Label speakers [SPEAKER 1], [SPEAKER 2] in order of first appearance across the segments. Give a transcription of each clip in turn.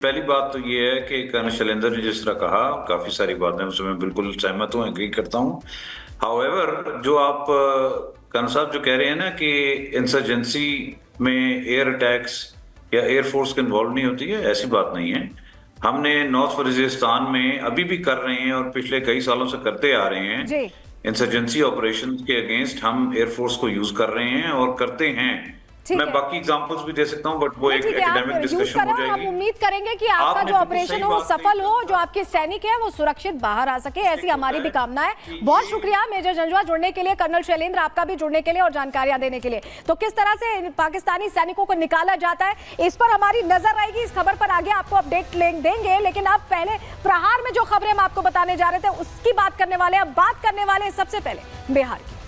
[SPEAKER 1] पहली बात तो ये है कि कर्नल शैलेंद्र ने जिस तरह कहा, काफी सारी बातें उसमें मैं बिल्कुल सहमत हूँ, एग्री करता हूँ। हाउएवर, जो आप कर्नल साहब जो कह रहे हैं ना कि इंसर्जेंसी में एयर अटैक्स या एयरफोर्स की इन्वॉल्व नहीं होती है, ऐसी बात नहीं है। हमने नॉर्थ वजीरिस्तान में अभी भी कर रहे हैं और पिछले कई सालों से करते आ रहे हैं।
[SPEAKER 2] जी।
[SPEAKER 1] इंसर्जेंसी ऑपरेशन के अगेंस्ट हम एयरफोर्स को यूज कर रहे हैं और करते हैं।
[SPEAKER 2] ठीक
[SPEAKER 1] मैं
[SPEAKER 2] है।
[SPEAKER 1] बाकी एग्जांपल्स भी दे सकता हूं, बट वो
[SPEAKER 2] नहीं,
[SPEAKER 1] एक
[SPEAKER 2] ठीक है, आप
[SPEAKER 1] एकेडमिक
[SPEAKER 2] यूज
[SPEAKER 1] डिस्कशन
[SPEAKER 2] करें
[SPEAKER 1] हो
[SPEAKER 2] और हम
[SPEAKER 1] जाएगी।
[SPEAKER 2] उम्मीद करेंगे कि आपका
[SPEAKER 1] आपने
[SPEAKER 2] जो
[SPEAKER 1] बिल्कुल
[SPEAKER 2] ऑपरेशन
[SPEAKER 1] सही
[SPEAKER 2] है वो
[SPEAKER 1] बात
[SPEAKER 2] सफल
[SPEAKER 1] कही।
[SPEAKER 2] हो, जो आपके सैनिक हैं वो सुरक्षित बाहर आ सके, ऐसी हमारी भी कामना है। बहुत शुक्रिया मेजर जंजुआ जुड़ने के लिए, कर्नल शैलेंद्र आपका भी जुड़ने के लिए और जानकारियां देने के लिए। तो किस तरह से पाकिस्तानी सैनिकों को निकाला जाता है, इस पर हमारी नजर रहेगी। इस खबर पर आगे आपको अपडेट देंगे, लेकिन अब पहले प्रहार में जो खबरें हम आपको बताने जा रहे थे उसकी बात करने वाले हैं। अब बात करने वाले हैं सबसे पहले बिहार की।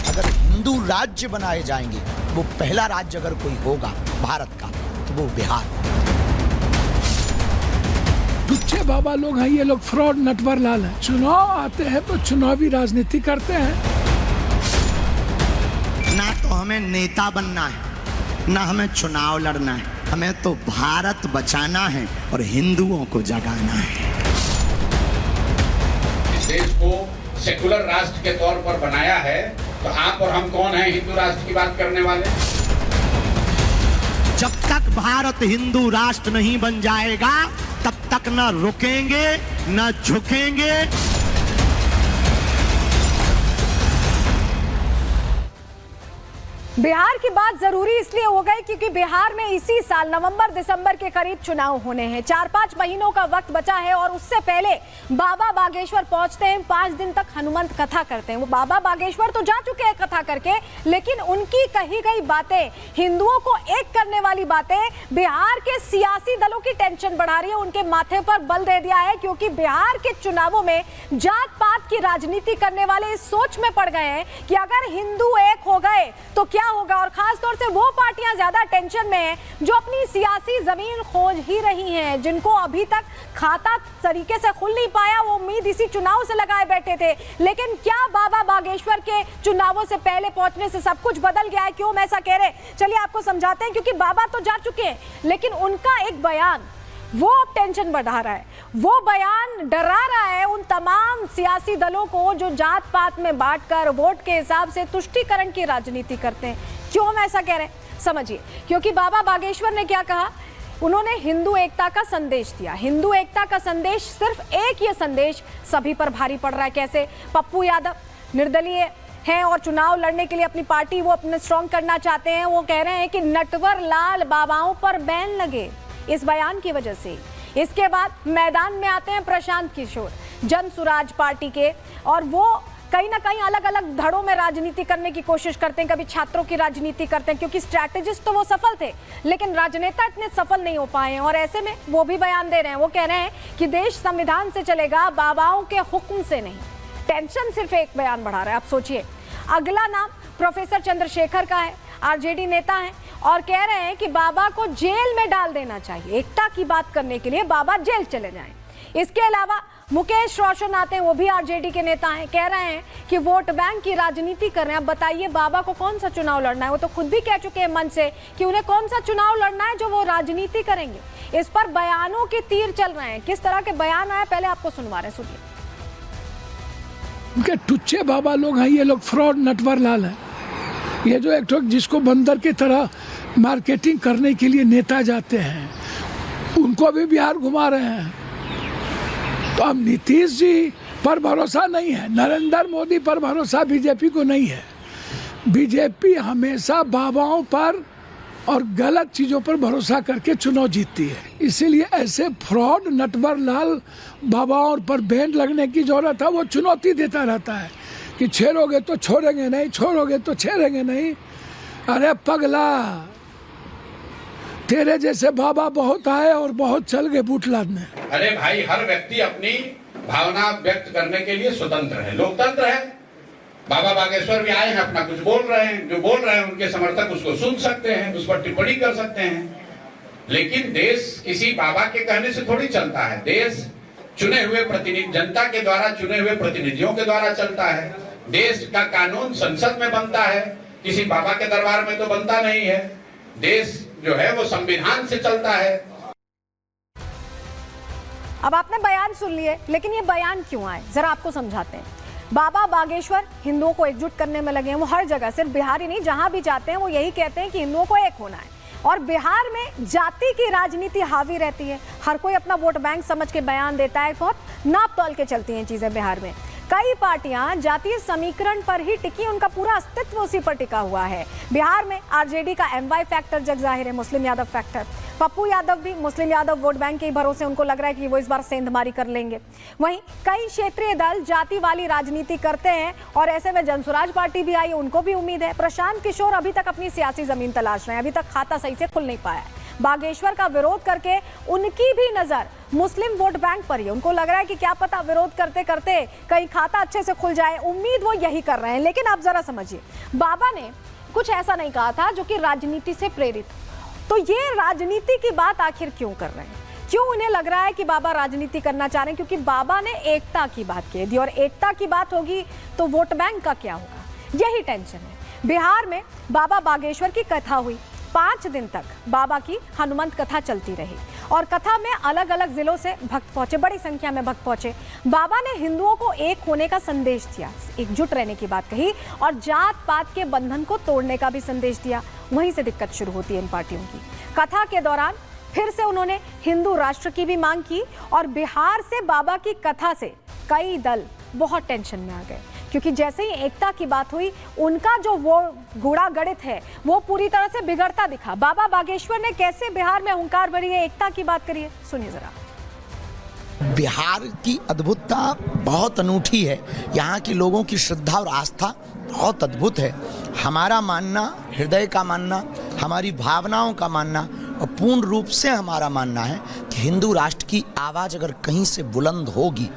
[SPEAKER 3] अगर हिंदू राज्य बनाए जाएंगे, वो पहला राज्य अगर कोई होगा भारत का तो वो बिहार।
[SPEAKER 4] टुच्चे बाबा लोग हैं ये लोग, फ्रॉड नटवर लाल है। चुनाव आते हैं तो चुनावी राजनीति करते हैं।
[SPEAKER 3] ना तो हमें नेता बनना है, ना हमें चुनाव लड़ना है, हमें तो भारत बचाना है और हिंदुओं को जगाना है।
[SPEAKER 5] इस देश को सेकुलर राष्ट्र के तौर पर बनाया है, तो आप और हम कौन हैं हिंदू राष्ट्र की बात करने वाले?
[SPEAKER 3] जब तक भारत हिंदू राष्ट्र नहीं बन जाएगा तब तक न रुकेंगे न झुकेंगे।
[SPEAKER 2] बिहार की बात जरूरी इसलिए हो गई क्योंकि बिहार में इसी साल नवंबर दिसंबर के करीब चुनाव होने हैं। 4-5 महीनों का वक्त बचा है और उससे पहले बाबा बागेश्वर पहुंचते हैं। 5 दिन तक हनुमंत कथा करते हैं। वो बाबा बागेश्वर तो जा चुके हैं कथा करके, लेकिन उनकी कही गई बातें, हिंदुओं को एक करने वाली बातें बिहार के सियासी दलों की टेंशन बढ़ा रही है, उनके माथे पर बल दे दिया है। क्योंकि बिहार के चुनावों में जात पात की राजनीति करने वाले इस सोच में पड़ गए हैं कि अगर हिंदू एक हो गए तो क्या होगा। और खास तौर से वो पार्टियां ज्यादा टेंशन में हैं जो अपनी सियासी जमीन खोज ही रही हैं, जिनको अभी तक खाता तरीके से खुल नहीं पाया। वो उम्मीद इसी चुनाव से लगाए बैठे थे, लेकिन क्या बाबा बागेश्वर के चुनावों से पहले पहुंचने से सब कुछ बदल गया है? क्यों हम ऐसा कह रहे हैं, चलिए आपको समझाते हैं। क्योंकि बाबा तो जा चुके हैं, लेकिन उनका एक बयान वो अब टेंशन बढ़ा रहा है। वो बयान डरा रहा है उन तमाम सियासी दलों को जो जात पात में बांटकर वोट के हिसाब से तुष्टीकरण की राजनीति करते हैं। क्यों हम ऐसा कह रहे हैं, समझिए। क्योंकि बाबा बागेश्वर ने क्या कहा, उन्होंने हिंदू एकता का संदेश दिया। हिंदू एकता का संदेश, सिर्फ एक ये संदेश सभी पर भारी पड़ रहा है। कैसे? पप्पू यादव निर्दलीय हैं और चुनाव लड़ने के लिए अपनी पार्टी वो अपने स्ट्रॉन्ग करना चाहते हैं। वो कह रहे हैं कि नटवर लाल बाबाओं पर बैन लगे इस बयान की वजह से। इसके बाद मैदान में आते हैं प्रशांत किशोर, जन सुराज पार्टी के, और वो कहीं ना कहीं अलग अलग धड़ों में राजनीति करने की कोशिश करते हैं। कभी छात्रों की राजनीति करते हैं, क्योंकि स्ट्रैटेजिस्ट तो वो सफल थे, लेकिन राजनेता इतने सफल नहीं हो पाए हैं। और ऐसे में वो भी बयान दे रहे हैं। वो कह रहे हैं कि देश संविधान से चलेगा, बाबाओं के हुक्म से नहीं। टेंशन सिर्फ एक बयान बढ़ा रहा है। आप सोचिए, अगला नाम प्रोफेसर चंद्रशेखर का है, आरजेडी नेता हैं, और कह रहे हैं कि बाबा को जेल में डाल देना चाहिए। एकता की बात करने के लिए बाबा जेल चले जाएं। इसके अलावा मुकेश रोशन आते हैं, वो भी आरजेडी के नेता हैं, कह रहे हैं कि वोट बैंक की राजनीति कर रहे हैं। अब बताइए बाबा को कौन सा चुनाव लड़ना है? वो तो खुद भी कह चुके हैं मन से कि उन्हें कौन सा चुनाव लड़ना है जो वो राजनीति करेंगे। इस पर बयानों के तीर चल रहे हैं। किस तरह के बयान आए पहले आपको सुनवा रहे हैं, सुनिए।
[SPEAKER 4] उनके टुच्चे बाबा लोग हैं ये लोग, फ्रॉड नटवर लाल है। ये जो एक जिसको बंदर की तरह मार्केटिंग करने के लिए नेता जाते हैं, उनको भी बिहार घुमा रहे हैं। तो अब नीतीश जी पर भरोसा नहीं है, नरेंद्र मोदी पर भरोसा बीजेपी को नहीं है। बीजेपी हमेशा बाबाओं पर और गलत चीज़ों पर भरोसा करके चुनाव जीतती है। इसीलिए ऐसे फ्रॉड नटवर लाल बाबाओं पर बैन लगने की जरूरत है। वो चुनौती देता रहता है कि छेड़ोगे तो छोड़ेंगे नहीं, छोड़ोगे तो छेड़ेंगे नहीं। अरे पगला, तेरे जैसे बाबा बहुत आए और बहुत चल गए बूट लादने।
[SPEAKER 5] अरे भाई, हर व्यक्ति अपनी भावना व्यक्त करने के लिए स्वतंत्र है, लोकतंत्र है। बाबा बागेश्वर भी आए हैं, अपना कुछ बोल रहे हैं, जो बोल रहे हैं उनके समर्थक उसको सुन सकते हैं, उस पर टिप्पणी कर सकते हैं। लेकिन देश किसी बाबा के कहने से थोड़ी चलता है। देश चुने हुए प्रतिनिधि, जनता के द्वारा चुने हुए प्रतिनिधियों के द्वारा चलता है। देश का कानून संसद में बनता है, किसी बाबा के दरबार में तो बनता नहीं है। देश जो है वो संविधान से चलता है।
[SPEAKER 2] अब आपने बयान सुन लिए, लेकिन ये बयान क्यों आए जरा आपको समझाते हैं। बाबा बागेश्वर हिंदुओं को एकजुट करने में लगे हैं। वो हर जगह, सिर्फ बिहार ही नहीं, जहां भी जाते हैं वो यही कहते हैं कि हिंदुओं को एक होना है। और बिहार में जाति की राजनीति हावी रहती है। हर कोई अपना वोट बैंक समझ के बयान देता है। बहुत नाप तोल के चलती हैं चीजें बिहार में। कई पार्टियां जातीय समीकरण पर ही टिकी, उनका पूरा अस्तित्व उसी पर टिका हुआ है। बिहार में आरजेडी का एमवाई फैक्टर जग जाहिर है, मुस्लिम यादव फैक्टर। पप्पू यादव भी मुस्लिम यादव वोट बैंक के भरोसे, उनको लग रहा है कि वो इस बार सेंधमारी कर लेंगे। वहीं कई क्षेत्रीय दल जाति वाली राजनीति करते हैं और ऐसे में जनसुराज पार्टी भी आई, उनको भी उम्मीद है। प्रशांत किशोर अभी तक अपनी सियासी जमीन तलाश रहे हैं, अभी तक खाता सही से खुल नहीं पाया है। बागेश्वर का विरोध करके उनकी भी नजर मुस्लिम वोट बैंक पर ही। उनको लग रहा है कि क्या पता विरोध करते करते कहीं खाता अच्छे से खुल जाए, उम्मीद वो यही कर रहे हैं। लेकिन आप जरा समझिए, बाबा ने कुछ ऐसा नहीं कहा था जो कि राजनीति से प्रेरित। तो ये राजनीति की बात आखिर क्यों कर रहे हैं? क्यों उन्हें लग रहा है कि बाबा राजनीति करना चाह रहे हैं? क्योंकि बाबा ने एकता की बात कह दी, और एकता की बात होगी तो वोट बैंक का क्या होगा, यही टेंशन है। बिहार में बाबा बागेश्वर की कथा हुई, 5 दिन तक बाबा की हनुमंत कथा चलती रही और कथा में अलग अलग जिलों से भक्त पहुंचे, बड़ी संख्या में भक्त पहुंचे। बाबा ने हिंदुओं को एक होने का संदेश दिया, एकजुट रहने की बात कही और जात पात के बंधन को तोड़ने का भी संदेश दिया। वहीं से दिक्कत शुरू होती है इन पार्टियों की। कथा के दौरान फिर से उन्होंने हिंदू राष्ट्र की भी मांग की और बिहार से बाबा की कथा से कई दल बहुत टेंशन में आ गए, क्योंकि जैसे ही एकता की बात हुई उनका जो वो गूढ़ा गणित है वो पूरी तरह से बिगड़ता दिखा। बाबा बागेश्वर ने कैसे बिहार में हुंकार भरी है, एकता की बात करिए, सुनिए जरा।
[SPEAKER 3] बिहार की अद्भुतता बहुत अनूठी है। यहाँ के लोगों की श्रद्धा और आस्था बहुत अद्भुत है। हमारा मानना, हृदय का मानना, हमारी भावनाओं का मानना और पूर्ण रूप से हमारा मानना है कि हिंदू राष्ट्र की आवाज़ अगर कहीं से बुलंद होगी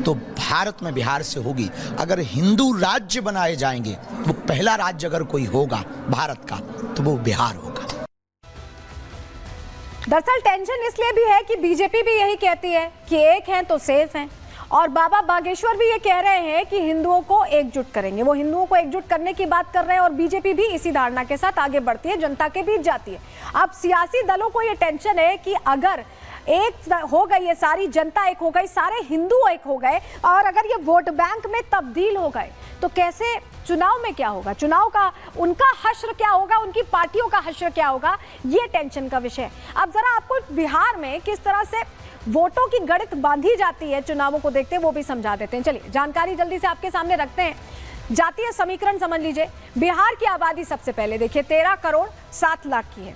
[SPEAKER 3] तो भारत में बिहार से होगी। अगर हिंदू राज्य बनाए जाएंगे तो पहला राज्य अगर कोई होगा भारत का तो वो बिहार होगा।
[SPEAKER 2] दरअसल टेंशन इसलिए भी है कि बीजेपी भी यही कहती है कि एक हैं तो सेफ हैं, और बाबा बागेश्वर भी ये कह रहे हैं कि हिंदुओं को एकजुट करेंगे। वो हिंदुओं को एकजुट करने की बात कर रहे हैं और बीजेपी भी इसी धारणा के साथ आगे बढ़ती है, जनता के बीच जाती है। अब सियासी दलों को ये टेंशन है कि अगर एक हो गई, ये सारी जनता एक हो गई, सारे हिंदू एक हो गए, और अगर ये वोट बैंक में तब्दील हो गए तो कैसे चुनाव में क्या होगा, चुनाव का उनका हश्र क्या होगा, उनकी पार्टियों का हश्र क्या होगा, ये टेंशन का विषय है। अब जरा आपको बिहार में किस तरह से वोटों की गणित बांधी जाती है चुनावों को देखते हैं वो भी समझा देते हैं। चलिए जानकारी जल्दी से आपके सामने रखते हैं। जातीय समीकरण समझ लीजिए। बिहार की आबादी सबसे पहले देखिए 13 करोड़ 7 लाख की है।